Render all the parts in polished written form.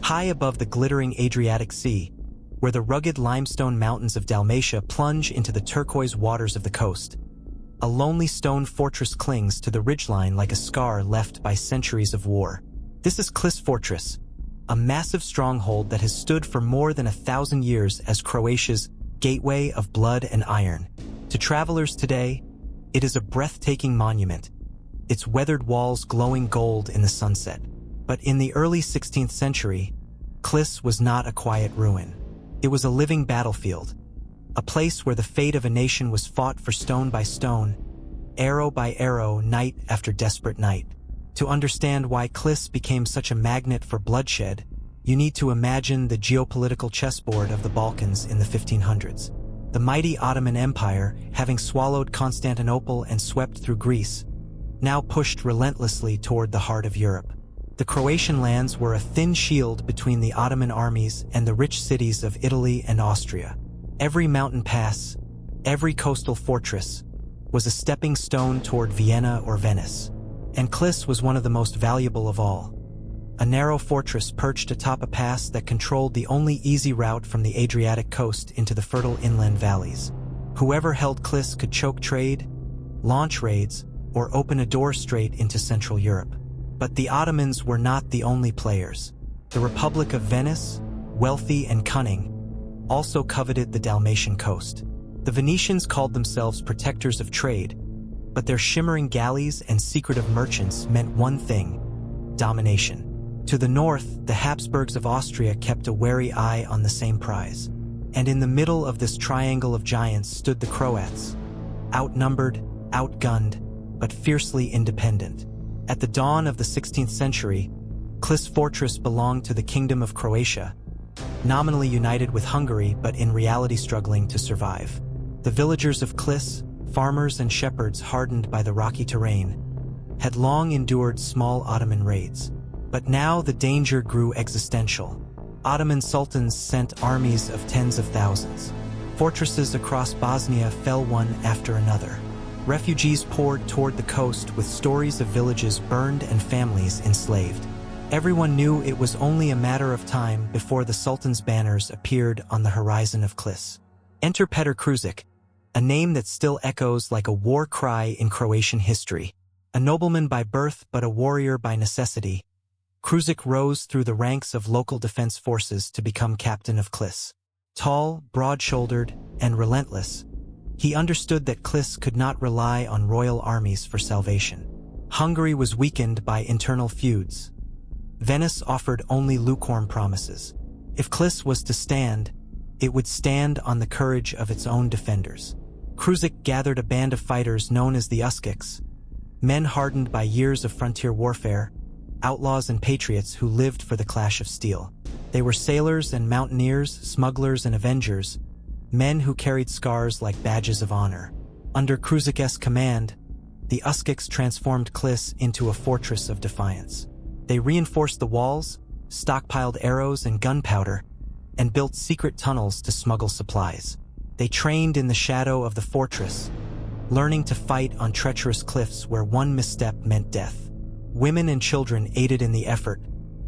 high above the glittering Adriatic Sea, where the rugged limestone mountains of Dalmatia plunge into the turquoise waters of the coast. A lonely stone fortress clings to the ridgeline like a scar left by centuries of war. This is Klis Fortress, a massive stronghold that has stood for more than 1,000 years as Croatia's gateway of blood and iron. To travelers today, it is a breathtaking monument, its weathered walls glowing gold in the sunset. But in the early 16th century, Klis was not a quiet ruin. It was a living battlefield, a place where the fate of a nation was fought for stone by stone, arrow by arrow, night after desperate night. To understand why Klis became such a magnet for bloodshed, you need to imagine the geopolitical chessboard of the Balkans in the 1500s. The mighty Ottoman Empire, having swallowed Constantinople and swept through Greece, now pushed relentlessly toward the heart of Europe. The Croatian lands were a thin shield between the Ottoman armies and the rich cities of Italy and Austria. Every mountain pass, every coastal fortress, was a stepping stone toward Vienna or Venice. And Klis was one of the most valuable of all. A narrow fortress perched atop a pass that controlled the only easy route from the Adriatic coast into the fertile inland valleys. Whoever held Klis could choke trade, launch raids, or open a door straight into Central Europe. But the Ottomans were not the only players. The Republic of Venice, wealthy and cunning, also coveted the Dalmatian coast. The Venetians called themselves protectors of trade, but their shimmering galleys and secretive merchants meant one thing: domination. To the north, the Habsburgs of Austria kept a wary eye on the same prize. And in the middle of this triangle of giants stood the Croats, outnumbered, outgunned, but fiercely independent. At the dawn of the 16th century, Klis Fortress belonged to the Kingdom of Croatia, nominally united with Hungary but in reality struggling to survive. The villagers of Klis, farmers and shepherds hardened by the rocky terrain, had long endured small Ottoman raids. But now the danger grew existential. Ottoman sultans sent armies of tens of thousands. Fortresses across Bosnia fell one after another. Refugees poured toward the coast with stories of villages burned and families enslaved. Everyone knew it was only a matter of time before the Sultan's banners appeared on the horizon of Klis. Enter Petar Kružić, a name that still echoes like a war cry in Croatian history. A nobleman by birth but a warrior by necessity, Kružić rose through the ranks of local defense forces to become captain of Klis. Tall, broad-shouldered, and relentless, he understood that Klis could not rely on royal armies for salvation. Hungary was weakened by internal feuds. Venice offered only lukewarm promises. If Klis was to stand, it would stand on the courage of its own defenders. Kružić gathered a band of fighters known as the Uskiks, men hardened by years of frontier warfare, outlaws and patriots who lived for the clash of steel. They were sailors and mountaineers, smugglers and avengers, men who carried scars like badges of honor. Under Kružić's command, the Uskiks transformed Klis into a fortress of defiance. They reinforced the walls, stockpiled arrows and gunpowder, and built secret tunnels to smuggle supplies. They trained in the shadow of the fortress, learning to fight on treacherous cliffs where one misstep meant death. Women and children aided in the effort,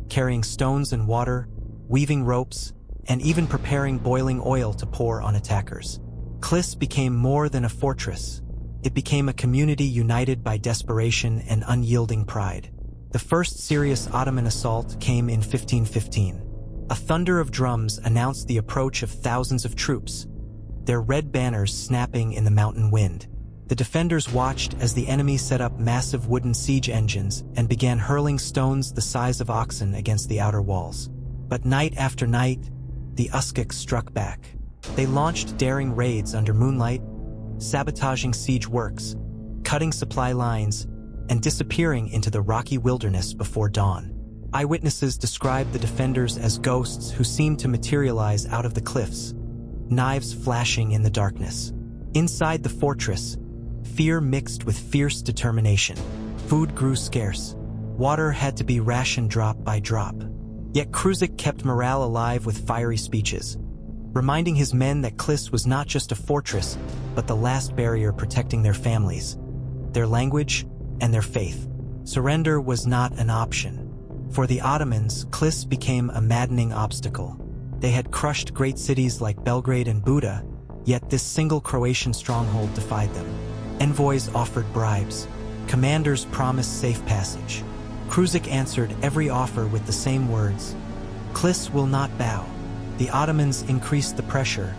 carrying stones and water, weaving ropes, and even preparing boiling oil to pour on attackers. Klis became more than a fortress. It became a community united by desperation and unyielding pride. The first serious Ottoman assault came in 1515. A thunder of drums announced the approach of thousands of troops, their red banners snapping in the mountain wind. The defenders watched as the enemy set up massive wooden siege engines and began hurling stones the size of oxen against the outer walls. But night after night, the Uskiks struck back. They launched daring raids under moonlight, sabotaging siege works, cutting supply lines, and disappearing into the rocky wilderness before dawn. Eyewitnesses described the defenders as ghosts who seemed to materialize out of the cliffs, knives flashing in the darkness. Inside the fortress, fear mixed with fierce determination. Food grew scarce. Water had to be rationed drop by drop. Yet Kružić kept morale alive with fiery speeches, reminding his men that Klis was not just a fortress, but the last barrier protecting their families, their language, and their faith. Surrender was not an option. For the Ottomans, Klis became a maddening obstacle. They had crushed great cities like Belgrade and Buda, yet this single Croatian stronghold defied them. Envoys offered bribes. Commanders promised safe passage. Krušik answered every offer with the same words: "Klis will not bow." The Ottomans increased the pressure,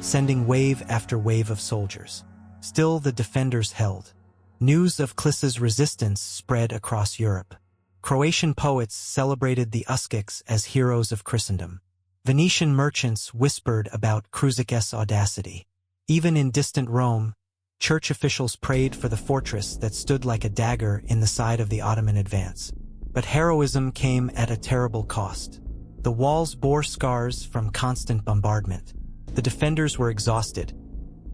sending wave after wave of soldiers. Still, the defenders held. News of Klis's resistance spread across Europe. Croatian poets celebrated the Uskiks as heroes of Christendom. Venetian merchants whispered about Krušik's audacity. Even in distant Rome, church officials prayed for the fortress that stood like a dagger in the side of the Ottoman advance. But heroism came at a terrible cost. The walls bore scars from constant bombardment. The defenders were exhausted,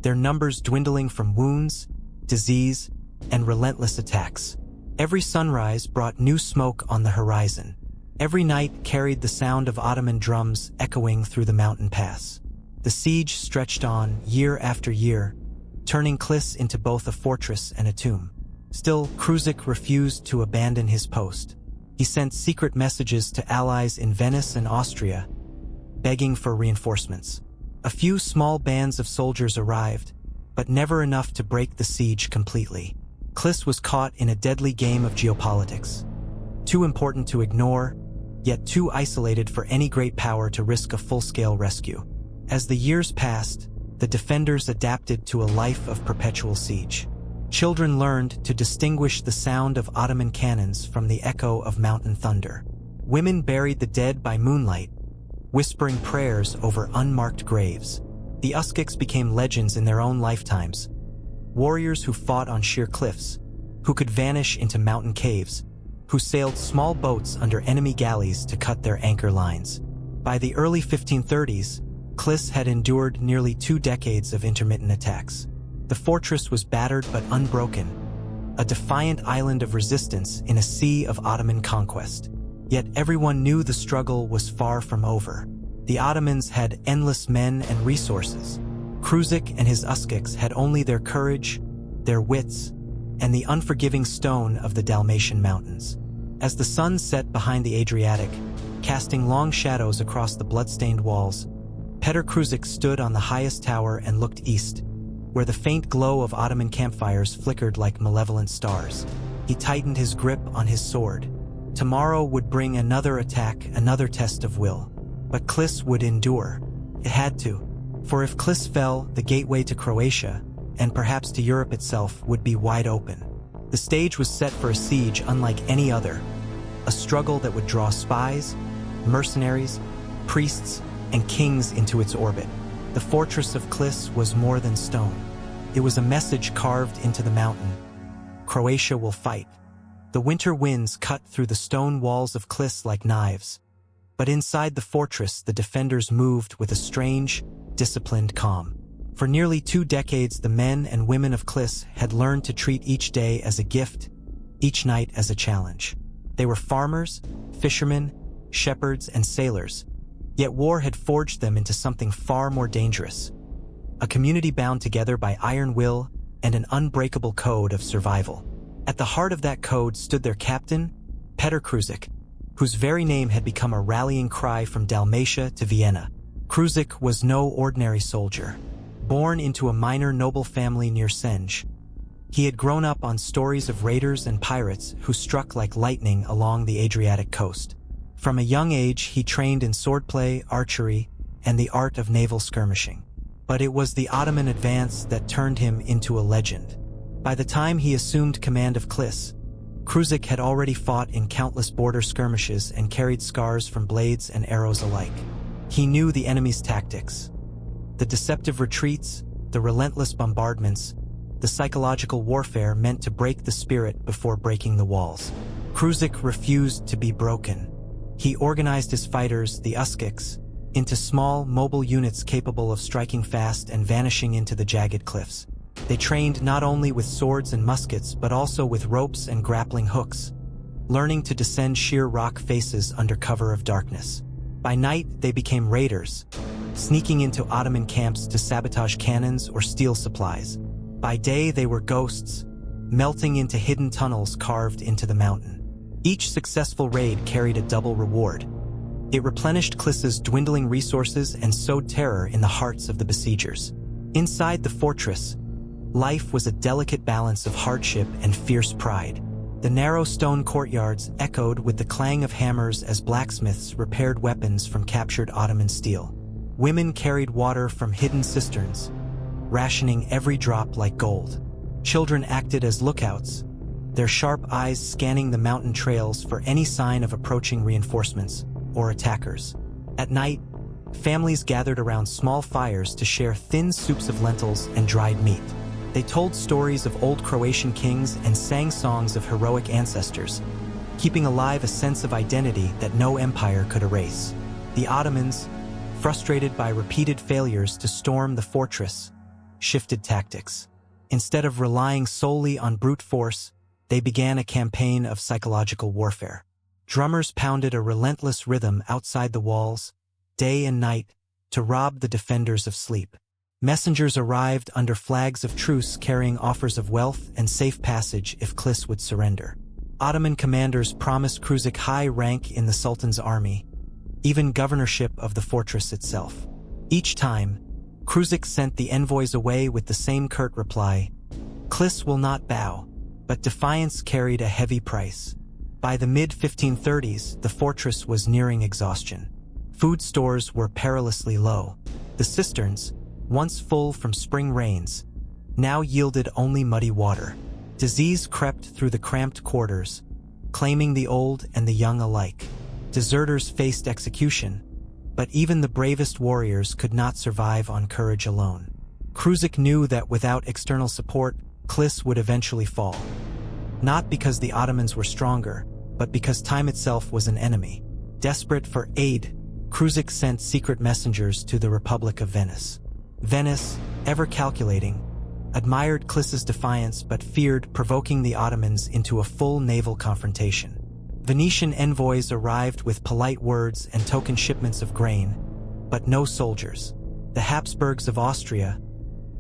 their numbers dwindling from wounds, disease, and relentless attacks. Every sunrise brought new smoke on the horizon. Every night carried the sound of Ottoman drums echoing through the mountain pass. The siege stretched on year after year, turning Klis into both a fortress and a tomb. Still, Krušik refused to abandon his post. He sent secret messages to allies in Venice and Austria, begging for reinforcements. A few small bands of soldiers arrived, but never enough to break the siege completely. Klis was caught in a deadly game of geopolitics. Too important to ignore, yet too isolated for any great power to risk a full-scale rescue. As the years passed, the defenders adapted to a life of perpetual siege. Children learned to distinguish the sound of Ottoman cannons from the echo of mountain thunder. Women buried the dead by moonlight, whispering prayers over unmarked graves. The Uskiks became legends in their own lifetimes. Warriors who fought on sheer cliffs, who could vanish into mountain caves, who sailed small boats under enemy galleys to cut their anchor lines. By the early 1530s, Klis had endured nearly 2 decades of intermittent attacks. The fortress was battered but unbroken, a defiant island of resistance in a sea of Ottoman conquest. Yet everyone knew the struggle was far from over. The Ottomans had endless men and resources. Krušik and his Uskiks had only their courage, their wits, and the unforgiving stone of the Dalmatian mountains. As the sun set behind the Adriatic, casting long shadows across the blood-stained walls, Petar Krušik stood on the highest tower and looked east, where the faint glow of Ottoman campfires flickered like malevolent stars. He tightened his grip on his sword. Tomorrow would bring another attack, another test of will. But Klis would endure. It had to. For if Klis fell, the gateway to Croatia, and perhaps to Europe itself, would be wide open. The stage was set for a siege unlike any other, a struggle that would draw spies, mercenaries, priests, and kings into its orbit. The fortress of Klis was more than stone. It was a message carved into the mountain. Croatia will fight. The winter winds cut through the stone walls of Klis like knives. But inside the fortress, the defenders moved with a strange, disciplined calm. For nearly 2 decades, the men and women of Klis had learned to treat each day as a gift, each night as a challenge. They were farmers, fishermen, shepherds, and sailors. Yet war had forged them into something far more dangerous. A community bound together by iron will and an unbreakable code of survival. At the heart of that code stood their captain, Petar Krušik, whose very name had become a rallying cry from Dalmatia to Vienna. Krušik was no ordinary soldier. Born into a minor noble family near Senj, he had grown up on stories of raiders and pirates who struck like lightning along the Adriatic coast. From a young age, he trained in swordplay, archery, and the art of naval skirmishing. But it was the Ottoman advance that turned him into a legend. By the time he assumed command of Klis, Krušik had already fought in countless border skirmishes and carried scars from blades and arrows alike. He knew the enemy's tactics. The deceptive retreats, the relentless bombardments, the psychological warfare meant to break the spirit before breaking the walls. Krušik refused to be broken. He organized his fighters, the Uskiks, into small, mobile units capable of striking fast and vanishing into the jagged cliffs. They trained not only with swords and muskets but also with ropes and grappling hooks, learning to descend sheer rock faces under cover of darkness. By night, they became raiders, sneaking into Ottoman camps to sabotage cannons or steal supplies. By day, they were ghosts, melting into hidden tunnels carved into the mountain. Each successful raid carried a double reward. It replenished Klis's dwindling resources and sowed terror in the hearts of the besiegers. Inside the fortress, life was a delicate balance of hardship and fierce pride. The narrow stone courtyards echoed with the clang of hammers as blacksmiths repaired weapons from captured Ottoman steel. Women carried water from hidden cisterns, rationing every drop like gold. Children acted as lookouts, their sharp eyes scanning the mountain trails for any sign of approaching reinforcements or attackers. At night, families gathered around small fires to share thin soups of lentils and dried meat. They told stories of old Croatian kings and sang songs of heroic ancestors, keeping alive a sense of identity that no empire could erase. The Ottomans, frustrated by repeated failures to storm the fortress, shifted tactics. Instead of relying solely on brute force, they began a campaign of psychological warfare. Drummers pounded a relentless rhythm outside the walls, day and night, to rob the defenders of sleep. Messengers arrived under flags of truce carrying offers of wealth and safe passage if Klis would surrender. Ottoman commanders promised Kruzik high rank in the Sultan's army, even governorship of the fortress itself. Each time, Kruzik sent the envoys away with the same curt reply, "Klis will not bow," but defiance carried a heavy price. By the mid-1530s, the fortress was nearing exhaustion. Food stores were perilously low. The cisterns, once full from spring rains, now yielded only muddy water. Disease crept through the cramped quarters, claiming the old and the young alike. Deserters faced execution, but even the bravest warriors could not survive on courage alone. Kruzik knew that without external support, Klis would eventually fall. Not because the Ottomans were stronger, but because time itself was an enemy. Desperate for aid, Kruzik sent secret messengers to the Republic of Venice. Venice, ever calculating, admired Klis's defiance but feared provoking the Ottomans into a full naval confrontation. Venetian envoys arrived with polite words and token shipments of grain, but no soldiers. The Habsburgs of Austria,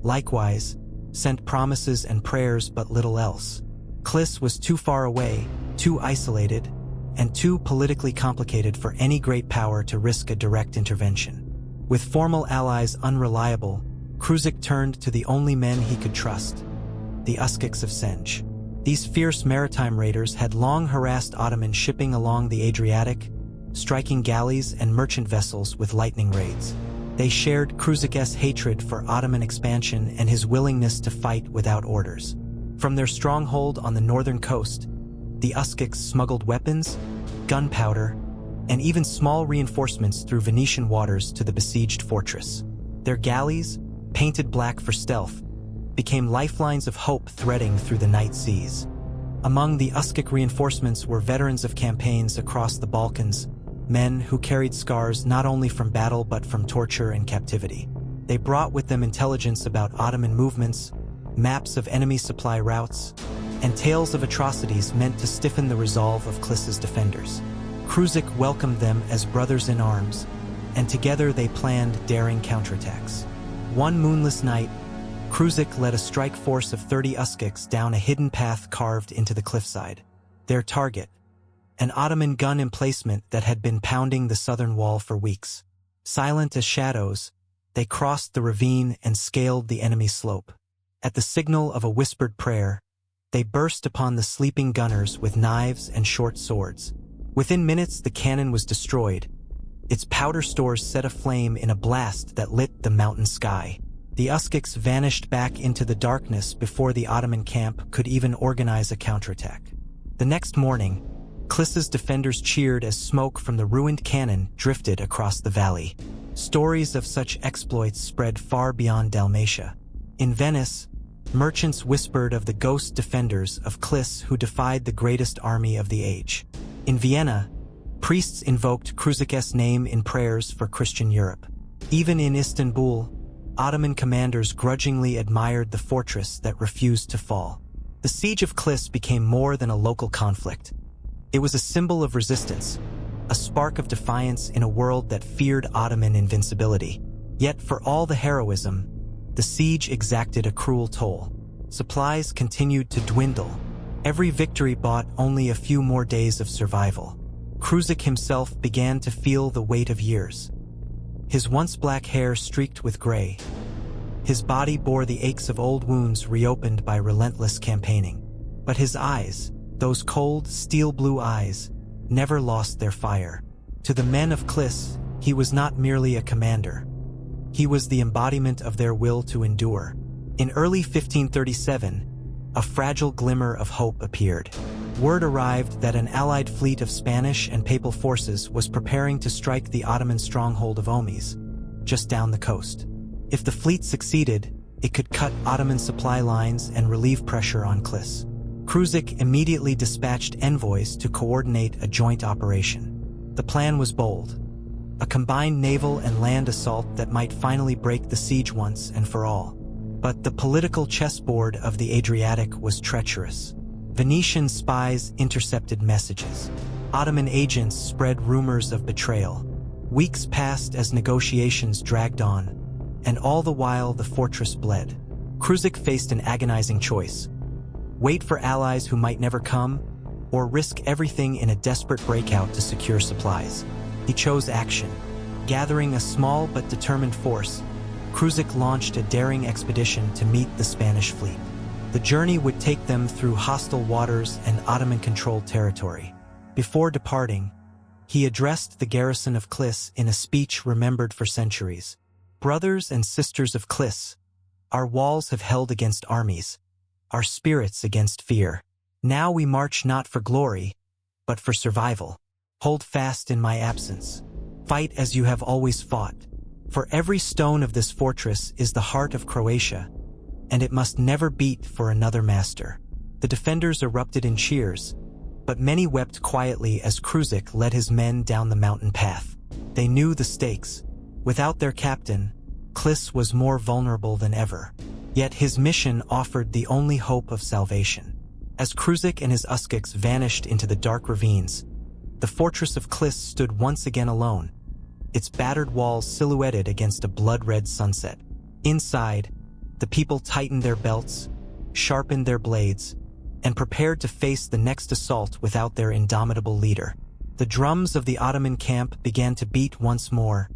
likewise, sent promises and prayers but little else. Klis was too far away, too isolated, and too politically complicated for any great power to risk a direct intervention. With formal allies unreliable, Kruzik turned to the only men he could trust, the Uskiks of Senj. These fierce maritime raiders had long harassed Ottoman shipping along the Adriatic, striking galleys and merchant vessels with lightning raids. They shared Kruzik's hatred for Ottoman expansion and his willingness to fight without orders. From their stronghold on the northern coast, the Uskiks smuggled weapons, gunpowder, and even small reinforcements through Venetian waters to the besieged fortress. Their galleys, painted black for stealth, became lifelines of hope threading through the night seas. Among the Uskik reinforcements were veterans of campaigns across the Balkans, men who carried scars not only from battle but from torture and captivity. They brought with them intelligence about Ottoman movements, maps of enemy supply routes, and tales of atrocities meant to stiffen the resolve of Klis's defenders. Kruzik welcomed them as brothers in arms, and together they planned daring counterattacks. One moonless night, Kruzik led a strike force of 30 Uskiks down a hidden path carved into the cliffside. Their target, an Ottoman gun emplacement that had been pounding the southern wall for weeks. Silent as shadows, they crossed the ravine and scaled the enemy slope. At the signal of a whispered prayer, they burst upon the sleeping gunners with knives and short swords. Within minutes, the cannon was destroyed, its powder stores set aflame in a blast that lit the mountain sky. The Uskiks vanished back into the darkness before the Ottoman camp could even organize a counterattack. The next morning, Klis's defenders cheered as smoke from the ruined cannon drifted across the valley. Stories of such exploits spread far beyond Dalmatia. In Venice, merchants whispered of the ghost defenders of Klis who defied the greatest army of the age. In Vienna, priests invoked Kruzik's name in prayers for Christian Europe. Even in Istanbul, Ottoman commanders grudgingly admired the fortress that refused to fall. The Siege of Klis became more than a local conflict. It was a symbol of resistance, a spark of defiance in a world that feared Ottoman invincibility. Yet for all the heroism, the siege exacted a cruel toll. Supplies continued to dwindle, Every victory bought only a few more days of survival. Krušik himself began to feel the weight of years. His once black hair streaked with gray. His body bore the aches of old wounds reopened by relentless campaigning. But his eyes, those cold, steel-blue eyes, never lost their fire. To the men of Klis, he was not merely a commander. He was the embodiment of their will to endure. In early 1537, a fragile glimmer of hope appeared. Word arrived that an allied fleet of Spanish and Papal forces was preparing to strike the Ottoman stronghold of Omis, just down the coast. If the fleet succeeded, it could cut Ottoman supply lines and relieve pressure on Klis. Krušik immediately dispatched envoys to coordinate a joint operation. The plan was bold: a combined naval and land assault that might finally break the siege once and for all. But the political chessboard of the Adriatic was treacherous. Venetian spies intercepted messages. Ottoman agents spread rumors of betrayal. Weeks passed as negotiations dragged on, and all the while the fortress bled. Krušik faced an agonizing choice: wait for allies who might never come, or risk everything in a desperate breakout to secure supplies. He chose action. Gathering a small but determined force, Krušik launched a daring expedition to meet the Spanish fleet. The journey would take them through hostile waters and Ottoman-controlled territory. Before departing, he addressed the garrison of Klis in a speech remembered for centuries. "Brothers and sisters of Klis, our walls have held against armies, our spirits against fear. Now we march not for glory, but for survival. Hold fast in my absence. Fight as you have always fought. For every stone of this fortress is the heart of Croatia, and it must never beat for another master." The defenders erupted in cheers, but many wept quietly as Krušik led his men down the mountain path. They knew the stakes. Without their captain, Klis was more vulnerable than ever. Yet his mission offered the only hope of salvation. As Krušik and his Uskiks vanished into the dark ravines, the fortress of Klis stood once again alone, its battered walls silhouetted against a blood-red sunset. Inside, the people tightened their belts, sharpened their blades, and prepared to face the next assault without their indomitable leader. The drums of the Ottoman camp began to beat once more,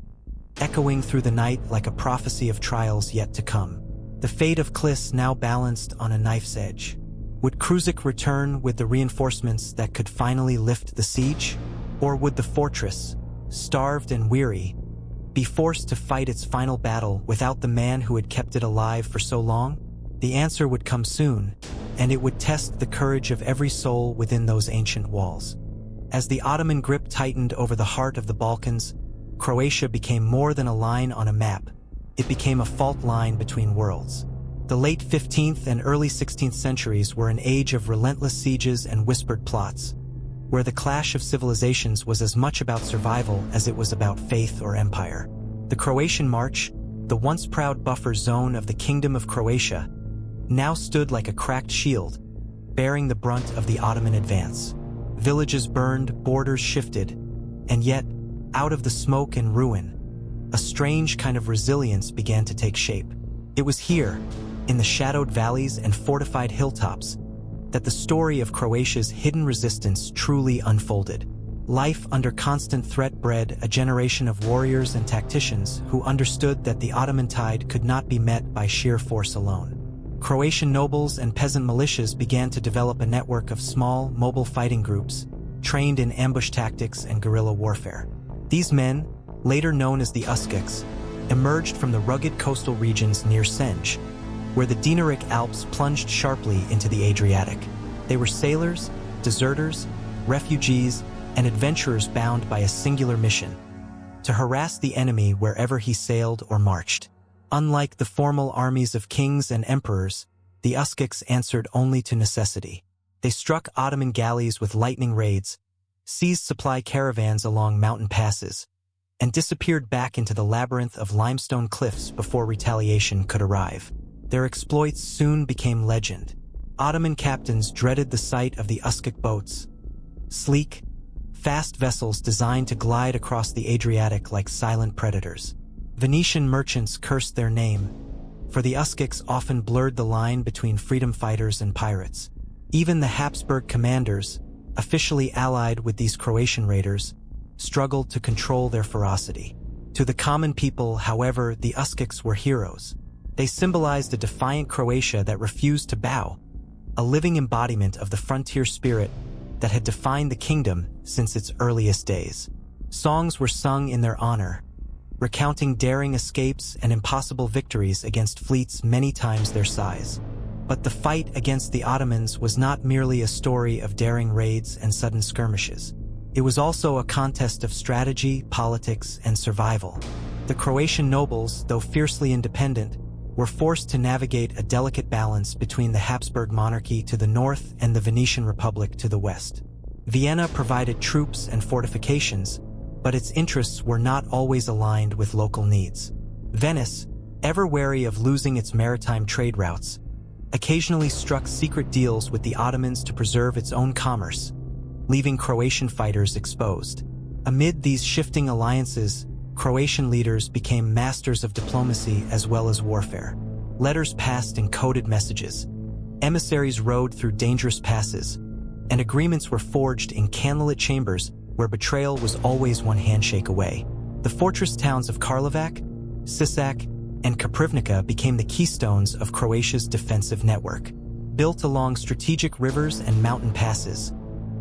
echoing through the night like a prophecy of trials yet to come. The fate of Klis now balanced on a knife's edge. Would Krušik return with the reinforcements that could finally lift the siege? Or would the fortress, starved and weary, be forced to fight its final battle without the man who had kept it alive for so long? The answer would come soon, and it would test the courage of every soul within those ancient walls. As the Ottoman grip tightened over the heart of the Balkans, Croatia became more than a line on a map. It became a fault line between worlds. The late 15th and early 16th centuries were an age of relentless sieges and whispered plots, where the clash of civilizations was as much about survival as it was about faith or empire. The Croatian March, the once proud buffer zone of the Kingdom of Croatia, now stood like a cracked shield, bearing the brunt of the Ottoman advance. Villages burned, borders shifted, and yet, out of the smoke and ruin, a strange kind of resilience began to take shape. It was here, in the shadowed valleys and fortified hilltops, that the story of Croatia's hidden resistance truly unfolded. Life under constant threat bred a generation of warriors and tacticians who understood that the Ottoman tide could not be met by sheer force alone. Croatian nobles and peasant militias began to develop a network of small, mobile fighting groups, trained in ambush tactics and guerrilla warfare. These men, later known as the Uskiks, emerged from the rugged coastal regions near Senj, where the Dinaric Alps plunged sharply into the Adriatic. They were sailors, deserters, refugees, and adventurers bound by a singular mission: to harass the enemy wherever he sailed or marched. Unlike the formal armies of kings and emperors, the Uskiks answered only to necessity. They struck Ottoman galleys with lightning raids, seized supply caravans along mountain passes, and disappeared back into the labyrinth of limestone cliffs before retaliation could arrive. Their exploits soon became legend. Ottoman captains dreaded the sight of the Uskik boats, sleek, fast vessels designed to glide across the Adriatic like silent predators. Venetian merchants cursed their name, for the Uskiks often blurred the line between freedom fighters and pirates. Even the Habsburg commanders, officially allied with these Croatian raiders, struggled to control their ferocity. To the common people, however, the Uskiks were heroes. They symbolized a defiant Croatia that refused to bow, a living embodiment of the frontier spirit that had defined the kingdom since its earliest days. Songs were sung in their honor, recounting daring escapes and impossible victories against fleets many times their size. But the fight against the Ottomans was not merely a story of daring raids and sudden skirmishes. It was also a contest of strategy, politics, and survival. The Croatian nobles, though fiercely independent, were forced to navigate a delicate balance between the Habsburg monarchy to the north and the Venetian Republic to the west. Vienna provided troops and fortifications, but its interests were not always aligned with local needs. Venice, ever wary of losing its maritime trade routes, occasionally struck secret deals with the Ottomans to preserve its own commerce, leaving Croatian fighters exposed. Amid these shifting alliances, Croatian leaders became masters of diplomacy as well as warfare. Letters passed in coded messages, emissaries rode through dangerous passes, and agreements were forged in candlelit chambers where betrayal was always one handshake away. The fortress towns of Karlovac, Sisak, and Koprivnica became the keystones of Croatia's defensive network. Built along strategic rivers and mountain passes,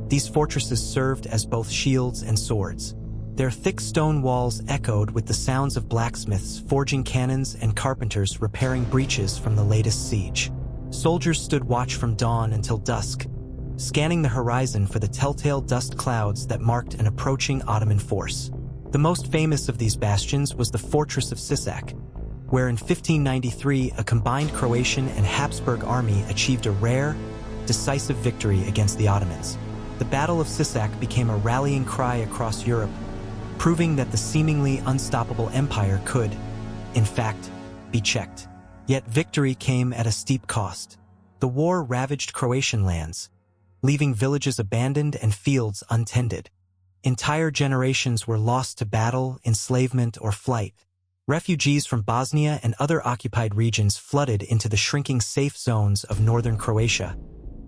these fortresses served as both shields and swords. Their thick stone walls echoed with the sounds of blacksmiths forging cannons and carpenters repairing breaches from the latest siege. Soldiers stood watch from dawn until dusk, scanning the horizon for the telltale dust clouds that marked an approaching Ottoman force. The most famous of these bastions was the fortress of Sisak, where in 1593 a combined Croatian and Habsburg army achieved a rare, decisive victory against the Ottomans. The Battle of Sisak became a rallying cry across Europe, proving that the seemingly unstoppable empire could, in fact, be checked. Yet victory came at a steep cost. The war ravaged Croatian lands, leaving villages abandoned and fields untended. Entire generations were lost to battle, enslavement, or flight. Refugees from Bosnia and other occupied regions flooded into the shrinking safe zones of northern Croatia,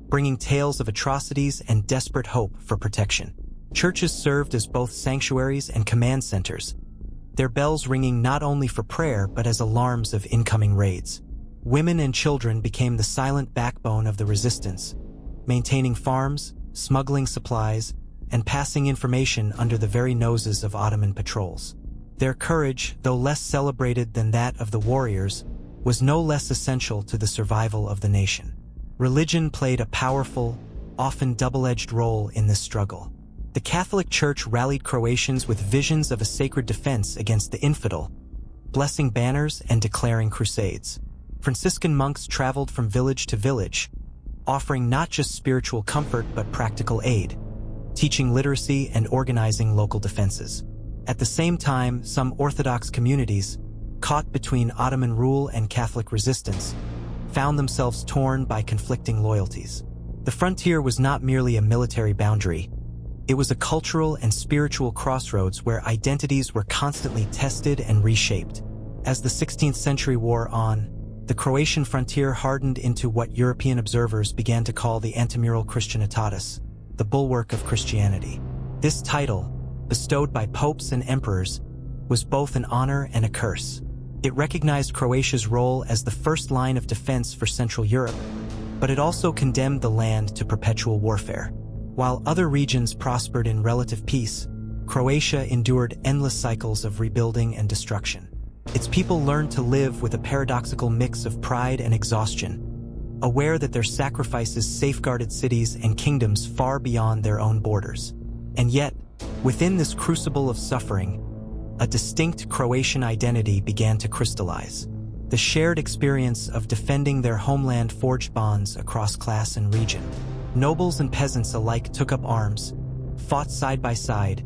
bringing tales of atrocities and desperate hope for protection. Churches served as both sanctuaries and command centers, their bells ringing not only for prayer but as alarms of incoming raids. Women and children became the silent backbone of the resistance, maintaining farms, smuggling supplies, and passing information under the very noses of Ottoman patrols. Their courage, though less celebrated than that of the warriors, was no less essential to the survival of the nation. Religion played a powerful, often double-edged role in this struggle. The Catholic Church rallied Croatians with visions of a sacred defense against the infidel, blessing banners and declaring crusades. Franciscan monks traveled from village to village, offering not just spiritual comfort but practical aid, teaching literacy and organizing local defenses. At the same time, some Orthodox communities, caught between Ottoman rule and Catholic resistance, found themselves torn by conflicting loyalties. The frontier was not merely a military boundary. It was a cultural and spiritual crossroads where identities were constantly tested and reshaped. As the 16th century wore on, the Croatian frontier hardened into what European observers began to call the Antemural Christianitatis, the bulwark of Christianity. This title, bestowed by popes and emperors, was both an honor and a curse. It recognized Croatia's role as the first line of defense for Central Europe, but it also condemned the land to perpetual warfare. While other regions prospered in relative peace, Croatia endured endless cycles of rebuilding and destruction. Its people learned to live with a paradoxical mix of pride and exhaustion, aware that their sacrifices safeguarded cities and kingdoms far beyond their own borders. And yet, within this crucible of suffering, a distinct Croatian identity began to crystallize. The shared experience of defending their homeland forged bonds across class and region. Nobles and peasants alike took up arms, fought side by side,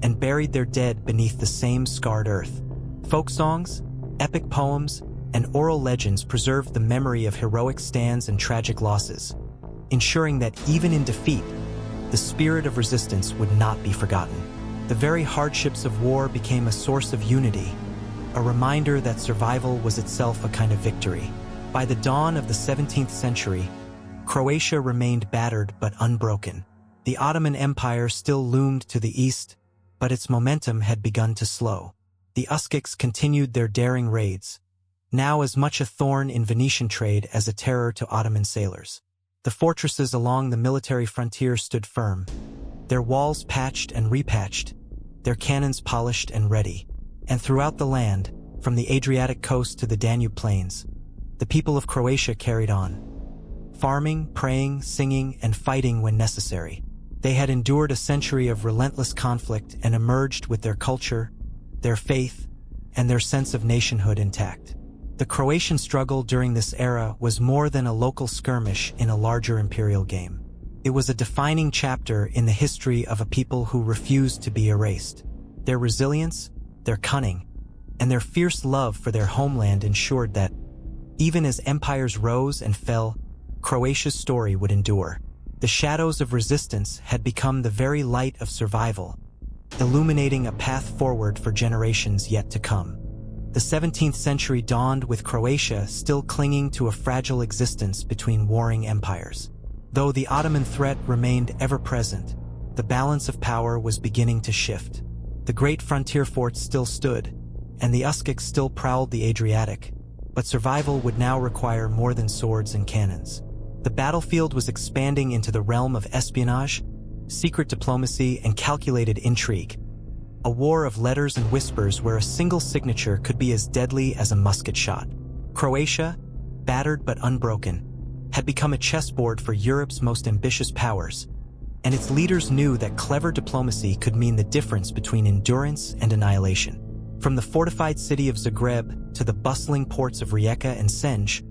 and buried their dead beneath the same scarred earth. Folk songs, epic poems, and oral legends preserved the memory of heroic stands and tragic losses, ensuring that even in defeat, the spirit of resistance would not be forgotten. The very hardships of war became a source of unity, a reminder that survival was itself a kind of victory. By the dawn of the 17th century, Croatia remained battered but unbroken. The Ottoman Empire still loomed to the east, but its momentum had begun to slow. The Uskyks continued their daring raids, now as much a thorn in Venetian trade as a terror to Ottoman sailors. The fortresses along the military frontier stood firm, their walls patched and repatched, their cannons polished and ready. And throughout the land, from the Adriatic coast to the Danube plains, the people of Croatia carried on, farming, praying, singing, and fighting when necessary. They had endured a century of relentless conflict and emerged with their culture, their faith, and their sense of nationhood intact. The Croatian struggle during this era was more than a local skirmish in a larger imperial game. It was a defining chapter in the history of a people who refused to be erased. Their resilience, their cunning, and their fierce love for their homeland ensured that, even as empires rose and fell, Croatia's story would endure. The shadows of resistance had become the very light of survival, illuminating a path forward for generations yet to come. The 17th century dawned with Croatia still clinging to a fragile existence between warring empires. Though the Ottoman threat remained ever-present, the balance of power was beginning to shift. The great frontier forts still stood, and the Uskyks still prowled the Adriatic, but survival would now require more than swords and cannons. The battlefield was expanding into the realm of espionage, secret diplomacy, and calculated intrigue. A war of letters and whispers where a single signature could be as deadly as a musket shot. Croatia, battered but unbroken, had become a chessboard for Europe's most ambitious powers, and its leaders knew that clever diplomacy could mean the difference between endurance and annihilation. From the fortified city of Zagreb to the bustling ports of Rijeka and Senj,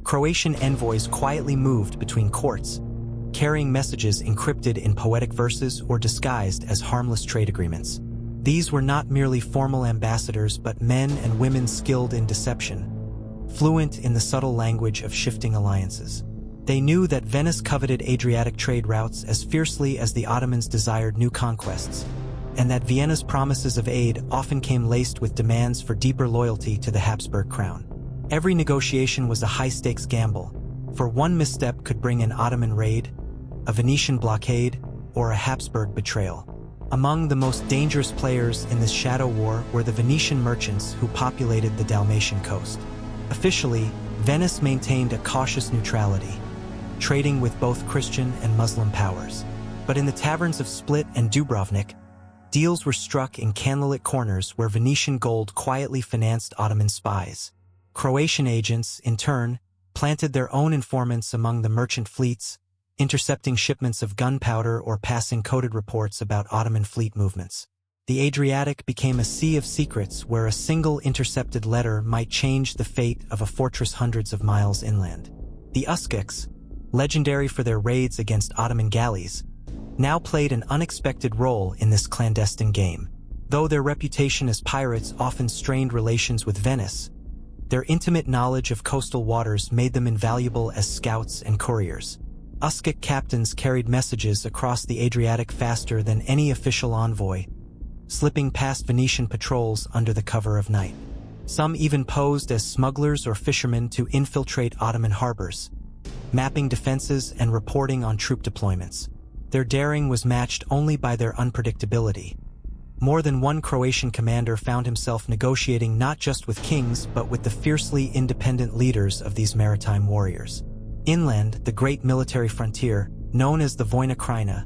Croatian envoys quietly moved between courts, carrying messages encrypted in poetic verses or disguised as harmless trade agreements. These were not merely formal ambassadors but men and women skilled in deception, fluent in the subtle language of shifting alliances. They knew that Venice coveted Adriatic trade routes as fiercely as the Ottomans desired new conquests, and that Vienna's promises of aid often came laced with demands for deeper loyalty to the Habsburg crown. Every negotiation was a high-stakes gamble, for one misstep could bring an Ottoman raid, a Venetian blockade, or a Habsburg betrayal. Among the most dangerous players in this shadow war were the Venetian merchants who populated the Dalmatian coast. Officially, Venice maintained a cautious neutrality, trading with both Christian and Muslim powers. But in the taverns of Split and Dubrovnik, deals were struck in candlelit corners where Venetian gold quietly financed Ottoman spies. Croatian agents, in turn, planted their own informants among the merchant fleets, intercepting shipments of gunpowder or passing coded reports about Ottoman fleet movements. The Adriatic became a sea of secrets where a single intercepted letter might change the fate of a fortress hundreds of miles inland. The Uskyks, legendary for their raids against Ottoman galleys, now played an unexpected role in this clandestine game. Though their reputation as pirates often strained relations with Venice, their intimate knowledge of coastal waters made them invaluable as scouts and couriers. Uskyk captains carried messages across the Adriatic faster than any official envoy, slipping past Venetian patrols under the cover of night. Some even posed as smugglers or fishermen to infiltrate Ottoman harbors, mapping defenses and reporting on troop deployments. Their daring was matched only by their unpredictability. More than one Croatian commander found himself negotiating not just with kings but with the fiercely independent leaders of these maritime warriors. Inland, the great military frontier, known as the Vojna Krajina,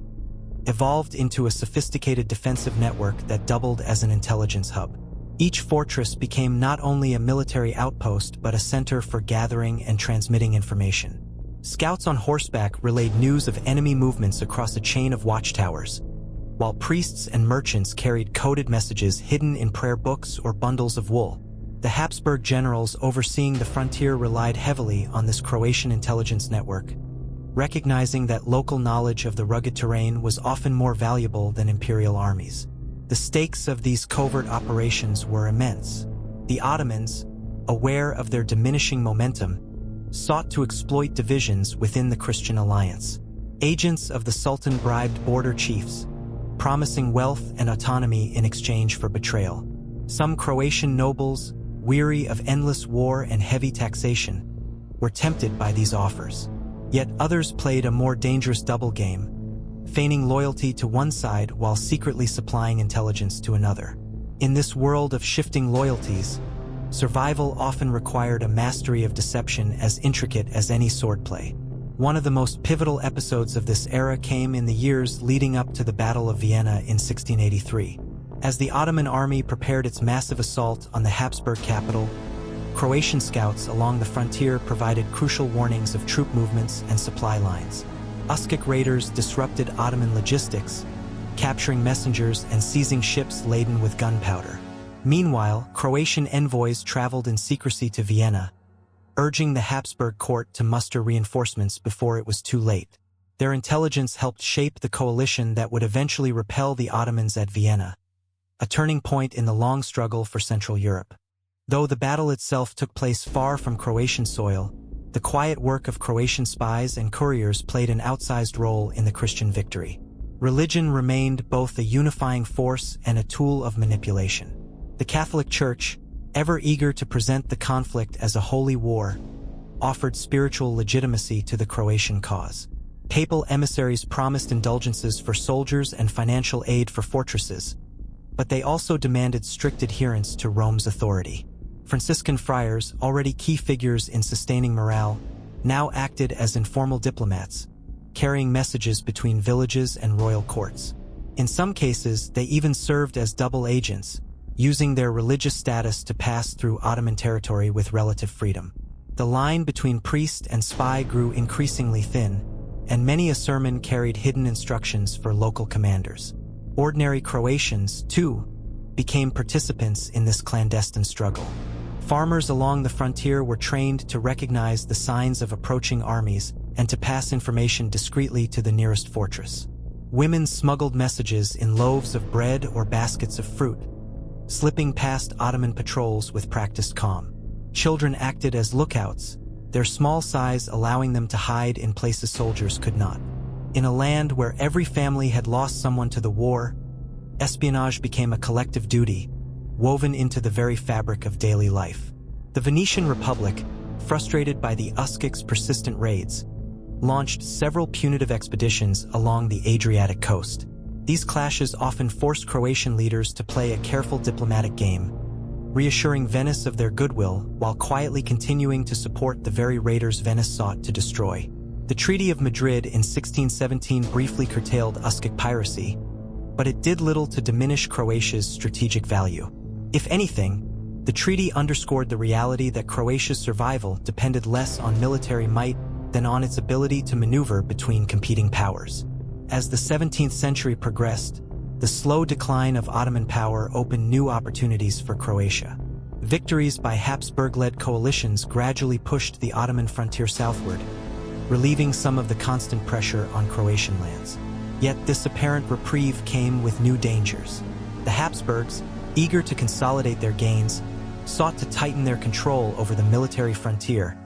evolved into a sophisticated defensive network that doubled as an intelligence hub. Each fortress became not only a military outpost but a center for gathering and transmitting information. Scouts on horseback relayed news of enemy movements across a chain of watchtowers, while priests and merchants carried coded messages hidden in prayer books or bundles of wool. The Habsburg generals overseeing the frontier relied heavily on this Croatian intelligence network, recognizing that local knowledge of the rugged terrain was often more valuable than imperial armies. The stakes of these covert operations were immense. The Ottomans, aware of their diminishing momentum, sought to exploit divisions within the Christian alliance. Agents of the Sultan bribed border chiefs, promising wealth and autonomy in exchange for betrayal. Some Croatian nobles, weary of endless war and heavy taxation, were tempted by these offers. Yet others played a more dangerous double game, feigning loyalty to one side while secretly supplying intelligence to another. In this world of shifting loyalties, survival often required a mastery of deception as intricate as any swordplay. One of the most pivotal episodes of this era came in the years leading up to the Battle of Vienna in 1683. As the Ottoman army prepared its massive assault on the Habsburg capital, Croatian scouts along the frontier provided crucial warnings of troop movements and supply lines. Uskic raiders disrupted Ottoman logistics, capturing messengers and seizing ships laden with gunpowder. Meanwhile, Croatian envoys traveled in secrecy to Vienna, urging the Habsburg court to muster reinforcements before it was too late. Their intelligence helped shape the coalition that would eventually repel the Ottomans at Vienna, a turning point in the long struggle for Central Europe. Though the battle itself took place far from Croatian soil, the quiet work of Croatian spies and couriers played an outsized role in the Christian victory. Religion remained both a unifying force and a tool of manipulation. The Catholic Church, ever eager to present the conflict as a holy war, offered spiritual legitimacy to the Croatian cause. Papal emissaries promised indulgences for soldiers and financial aid for fortresses, but they also demanded strict adherence to Rome's authority. Franciscan friars, already key figures in sustaining morale, now acted as informal diplomats, carrying messages between villages and royal courts. In some cases, they even served as double agents, using their religious status to pass through Ottoman territory with relative freedom. The line between priest and spy grew increasingly thin, and many a sermon carried hidden instructions for local commanders. Ordinary Croatians, too, became participants in this clandestine struggle. Farmers along the frontier were trained to recognize the signs of approaching armies and to pass information discreetly to the nearest fortress. Women smuggled messages in loaves of bread or baskets of fruit, slipping past Ottoman patrols with practiced calm. Children acted as lookouts, their small size allowing them to hide in places soldiers could not. In a land where every family had lost someone to the war, espionage became a collective duty, woven into the very fabric of daily life. The Venetian Republic, frustrated by the Uskics' persistent raids, launched several punitive expeditions along the Adriatic coast. These clashes often forced Croatian leaders to play a careful diplomatic game, reassuring Venice of their goodwill while quietly continuing to support the very raiders Venice sought to destroy. The Treaty of Madrid in 1617 briefly curtailed Uskic piracy, but it did little to diminish Croatia's strategic value. If anything, the treaty underscored the reality that Croatia's survival depended less on military might than on its ability to maneuver between competing powers. As the 17th century progressed, the slow decline of Ottoman power opened new opportunities for Croatia. Victories by Habsburg-led coalitions gradually pushed the Ottoman frontier southward, relieving some of the constant pressure on Croatian lands. Yet this apparent reprieve came with new dangers. The Habsburgs, eager to consolidate their gains, sought to tighten their control over the military frontier,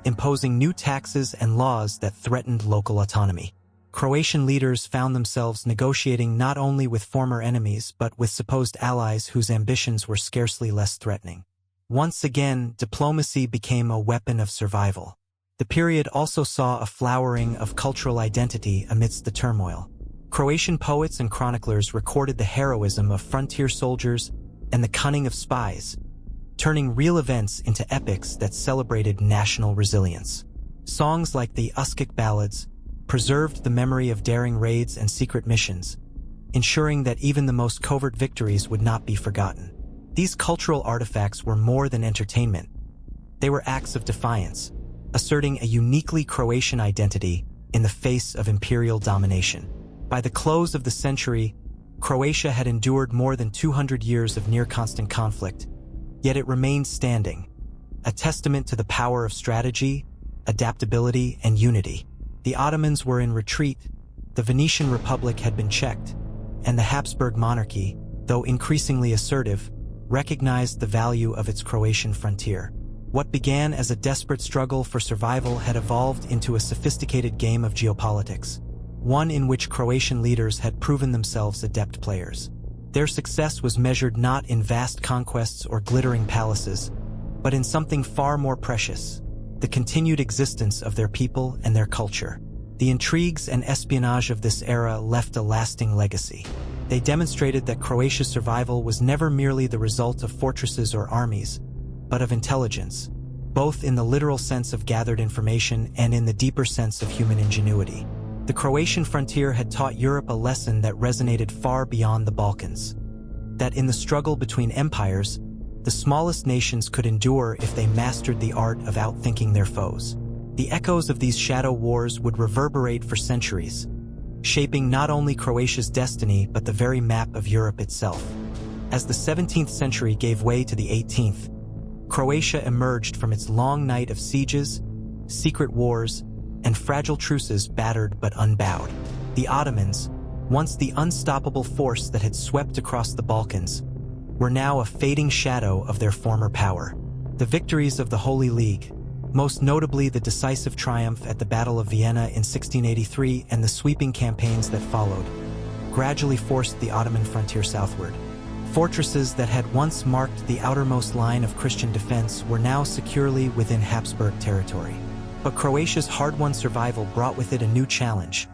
imposing new taxes and laws that threatened local autonomy. Croatian leaders found themselves negotiating not only with former enemies but with supposed allies whose ambitions were scarcely less threatening. Once again, diplomacy became a weapon of survival. The period also saw a flowering of cultural identity amidst the turmoil. Croatian poets and chroniclers recorded the heroism of frontier soldiers and the cunning of spies, turning real events into epics that celebrated national resilience. Songs like the Uskic ballads preserved the memory of daring raids and secret missions, ensuring that even the most covert victories would not be forgotten. These cultural artifacts were more than entertainment. They were acts of defiance, asserting a uniquely Croatian identity in the face of imperial domination. By the close of the century, Croatia had endured more than 200 years of near-constant conflict, yet it remained standing, a testament to the power of strategy, adaptability, and unity. The Ottomans were in retreat, the Venetian Republic had been checked, and the Habsburg monarchy, though increasingly assertive, recognized the value of its Croatian frontier. What began as a desperate struggle for survival had evolved into a sophisticated game of geopolitics, one in which Croatian leaders had proven themselves adept players. Their success was measured not in vast conquests or glittering palaces, but in something far more precious: the continued existence of their people and their culture. The intrigues and espionage of this era left a lasting legacy. They demonstrated that Croatia's survival was never merely the result of fortresses or armies, but of intelligence, both in the literal sense of gathered information and in the deeper sense of human ingenuity. The Croatian frontier had taught Europe a lesson that resonated far beyond the Balkans. That in the struggle between empires, the smallest nations could endure if they mastered the art of outthinking their foes. The echoes of these shadow wars would reverberate for centuries, shaping not only Croatia's destiny but the very map of Europe itself. As the 17th century gave way to the 18th, Croatia emerged from its long night of sieges, secret wars, and fragile truces battered but unbowed. The Ottomans, once the unstoppable force that had swept across the Balkans, were now a fading shadow of their former power. The victories of the Holy League, most notably the decisive triumph at the Battle of Vienna in 1683 and the sweeping campaigns that followed, gradually forced the Ottoman frontier southward. Fortresses that had once marked the outermost line of Christian defense were now securely within Habsburg territory. But Croatia's hard-won survival brought with it a new challenge: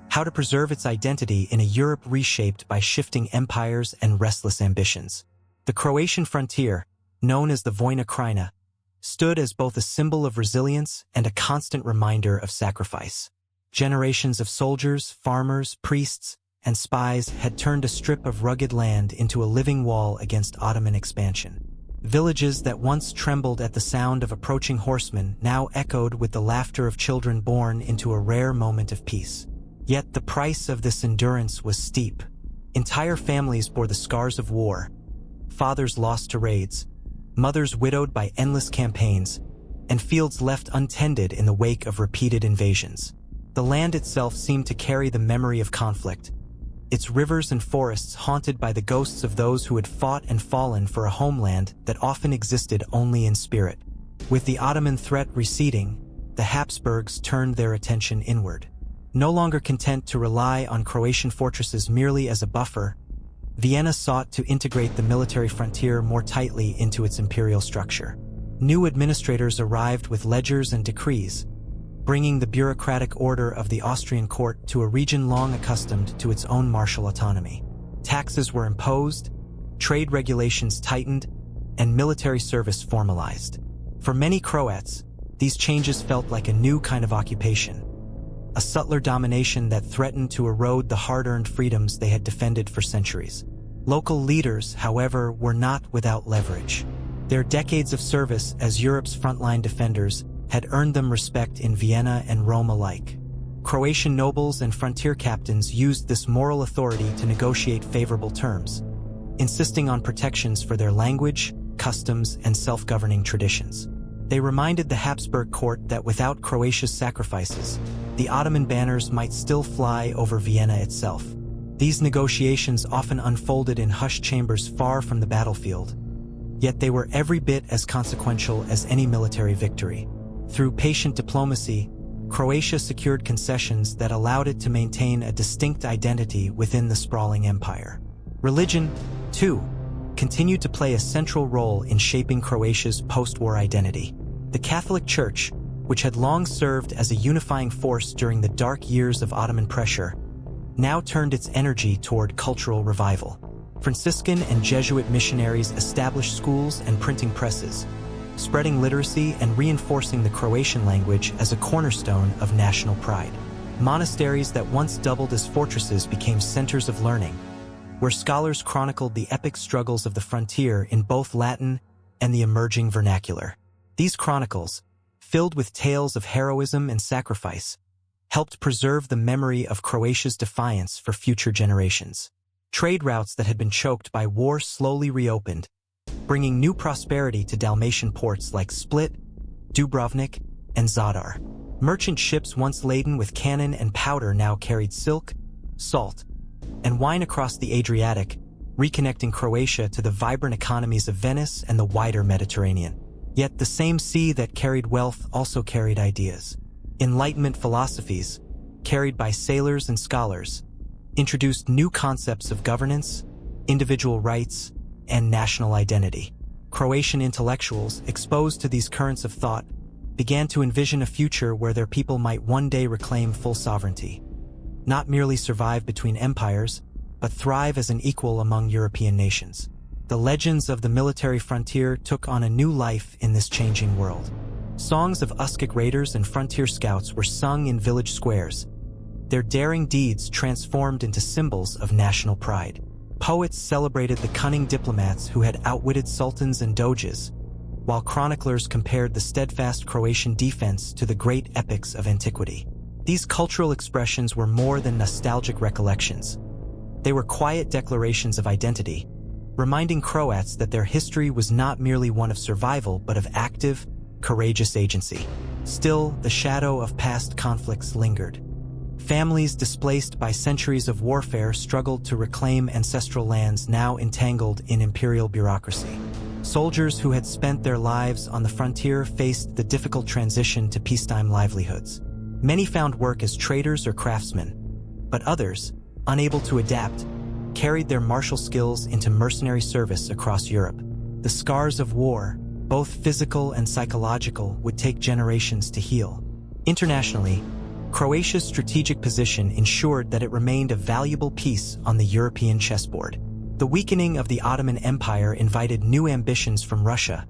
how to preserve its identity in a Europe reshaped by shifting empires and restless ambitions. The Croatian frontier, known as the Vojna Krajina, stood as both a symbol of resilience and a constant reminder of sacrifice. Generations of soldiers, farmers, priests, and spies had turned a strip of rugged land into a living wall against Ottoman expansion. Villages that once trembled at the sound of approaching horsemen now echoed with the laughter of children born into a rare moment of peace. Yet the price of this endurance was steep. Entire families bore the scars of war, fathers lost to raids, mothers widowed by endless campaigns, and fields left untended in the wake of repeated invasions. The land itself seemed to carry the memory of conflict, its rivers and forests haunted by the ghosts of those who had fought and fallen for a homeland that often existed only in spirit. With the Ottoman threat receding, the Habsburgs turned their attention inward. No longer content to rely on Croatian fortresses merely as a buffer, Vienna sought to integrate the military frontier more tightly into its imperial structure. New administrators arrived with ledgers and decrees, bringing the bureaucratic order of the Austrian court to a region long accustomed to its own martial autonomy. Taxes were imposed, trade regulations tightened, and military service formalized. For many Croats, these changes felt like a new kind of occupation, a subtler domination that threatened to erode the hard-earned freedoms they had defended for centuries. Local leaders, however, were not without leverage. Their decades of service as Europe's frontline defenders had earned them respect in Vienna and Rome alike. Croatian nobles and frontier captains used this moral authority to negotiate favorable terms, insisting on protections for their language, customs, and self-governing traditions. They reminded the Habsburg court that without Croatia's sacrifices, the Ottoman banners might still fly over Vienna itself. These negotiations often unfolded in hushed chambers far from the battlefield, yet they were every bit as consequential as any military victory. Through patient diplomacy, Croatia secured concessions that allowed it to maintain a distinct identity within the sprawling empire. Religion, too, continued to play a central role in shaping Croatia's post-war identity. The Catholic Church, which had long served as a unifying force during the dark years of Ottoman pressure, now turned its energy toward cultural revival. Franciscan and Jesuit missionaries established schools and printing presses, spreading literacy and reinforcing the Croatian language as a cornerstone of national pride. Monasteries that once doubled as fortresses became centers of learning, where scholars chronicled the epic struggles of the frontier in both Latin and the emerging vernacular. These chronicles, filled with tales of heroism and sacrifice, helped preserve the memory of Croatia's defiance for future generations. Trade routes that had been choked by war slowly reopened, bringing new prosperity to Dalmatian ports like Split, Dubrovnik, and Zadar. Merchant ships once laden with cannon and powder now carried silk, salt, and wine across the Adriatic, reconnecting Croatia to the vibrant economies of Venice and the wider Mediterranean. Yet the same sea that carried wealth also carried ideas. Enlightenment philosophies, carried by sailors and scholars, introduced new concepts of governance, individual rights, and national identity. Croatian intellectuals, exposed to these currents of thought, began to envision a future where their people might one day reclaim full sovereignty. Not merely survive between empires, but thrive as an equal among European nations. The legends of the military frontier took on a new life in this changing world. Songs of Uskik raiders and frontier scouts were sung in village squares, their daring deeds transformed into symbols of national pride. Poets celebrated the cunning diplomats who had outwitted sultans and doges, while chroniclers compared the steadfast Croatian defense to the great epics of antiquity. These cultural expressions were more than nostalgic recollections. They were quiet declarations of identity, reminding Croats that their history was not merely one of survival but of active, courageous agency. Still, the shadow of past conflicts lingered. Families displaced by centuries of warfare struggled to reclaim ancestral lands now entangled in imperial bureaucracy. Soldiers who had spent their lives on the frontier faced the difficult transition to peacetime livelihoods. Many found work as traders or craftsmen, but others, unable to adapt, carried their martial skills into mercenary service across Europe. The scars of war, both physical and psychological, would take generations to heal. Internationally, Croatia's strategic position ensured that it remained a valuable piece on the European chessboard. The weakening of the Ottoman Empire invited new ambitions from Russia,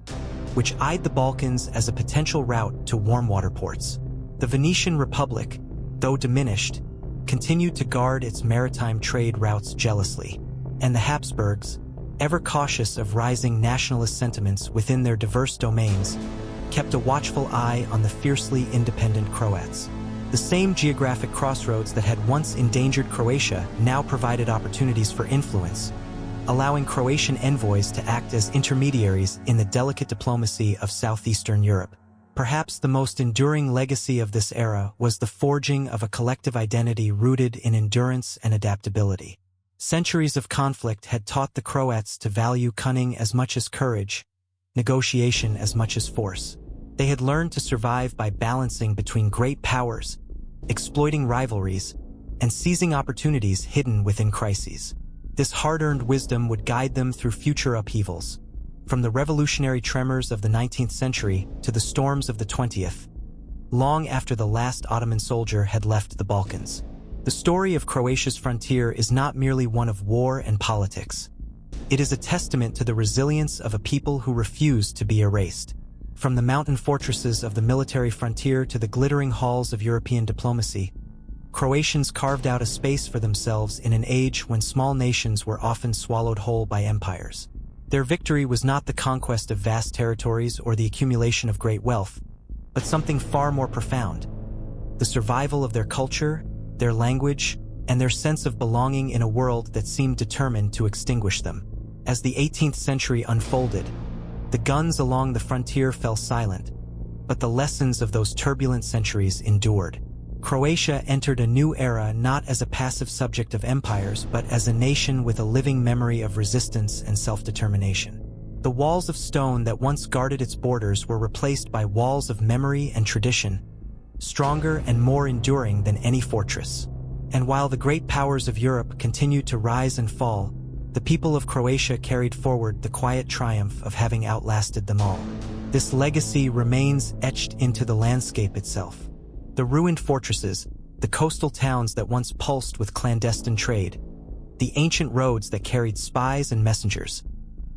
which eyed the Balkans as a potential route to warm-water ports. The Venetian Republic, though diminished, continued to guard its maritime trade routes jealously, and the Habsburgs, ever cautious of rising nationalist sentiments within their diverse domains, kept a watchful eye on the fiercely independent Croats. The same geographic crossroads that had once endangered Croatia now provided opportunities for influence, allowing Croatian envoys to act as intermediaries in the delicate diplomacy of southeastern Europe. Perhaps the most enduring legacy of this era was the forging of a collective identity rooted in endurance and adaptability. Centuries of conflict had taught the Croats to value cunning as much as courage, negotiation as much as force. They had learned to survive by balancing between great powers, exploiting rivalries, and seizing opportunities hidden within crises. This hard-earned wisdom would guide them through future upheavals, from the revolutionary tremors of the 19th century to the storms of the 20th, long after the last Ottoman soldier had left the Balkans. The story of Croatia's frontier is not merely one of war and politics. It is a testament to the resilience of a people who refused to be erased. From the mountain fortresses of the military frontier to the glittering halls of European diplomacy, Croatians carved out a space for themselves in an age when small nations were often swallowed whole by empires. Their victory was not the conquest of vast territories or the accumulation of great wealth, but something far more profound: the survival of their culture, their language, and their sense of belonging in a world that seemed determined to extinguish them. As the 18th century unfolded, the guns along the frontier fell silent, but the lessons of those turbulent centuries endured. Croatia entered a new era not as a passive subject of empires, but as a nation with a living memory of resistance and self-determination. The walls of stone that once guarded its borders were replaced by walls of memory and tradition, stronger and more enduring than any fortress. And while the great powers of Europe continued to rise and fall, the people of Croatia carried forward the quiet triumph of having outlasted them all. This legacy remains etched into the landscape itself. The ruined fortresses, the coastal towns that once pulsed with clandestine trade, the ancient roads that carried spies and messengers,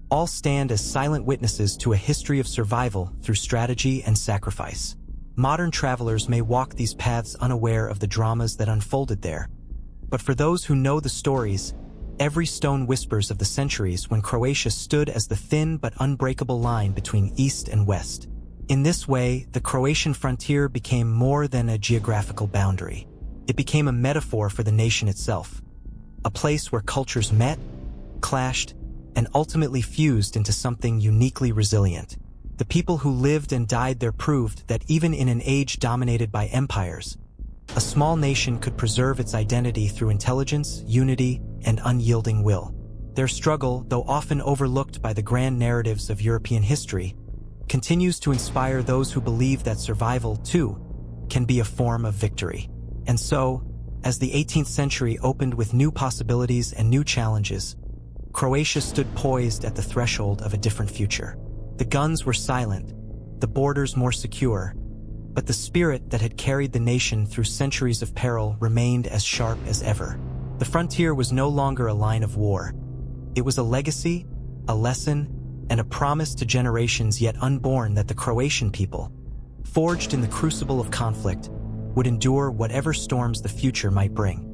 all stand as silent witnesses to a history of survival through strategy and sacrifice. Modern travelers may walk these paths unaware of the dramas that unfolded there, but for those who know the stories, every stone whispers of the centuries when Croatia stood as the thin but unbreakable line between east and west. In this way, the Croatian frontier became more than a geographical boundary. It became a metaphor for the nation itself, a place where cultures met, clashed, and ultimately fused into something uniquely resilient. The people who lived and died there proved that even in an age dominated by empires, a small nation could preserve its identity through intelligence, unity, and unyielding will. Their struggle, though often overlooked by the grand narratives of European history, continues to inspire those who believe that survival, too, can be a form of victory. And so, as the 18th century opened with new possibilities and new challenges, Croatia stood poised at the threshold of a different future. The guns were silent, the borders more secure, But the spirit that had carried the nation through centuries of peril remained as sharp as ever. The frontier was no longer a line of war. It was a legacy, a lesson, and a promise to generations yet unborn that the Croatian people, forged in the crucible of conflict, would endure whatever storms the future might bring.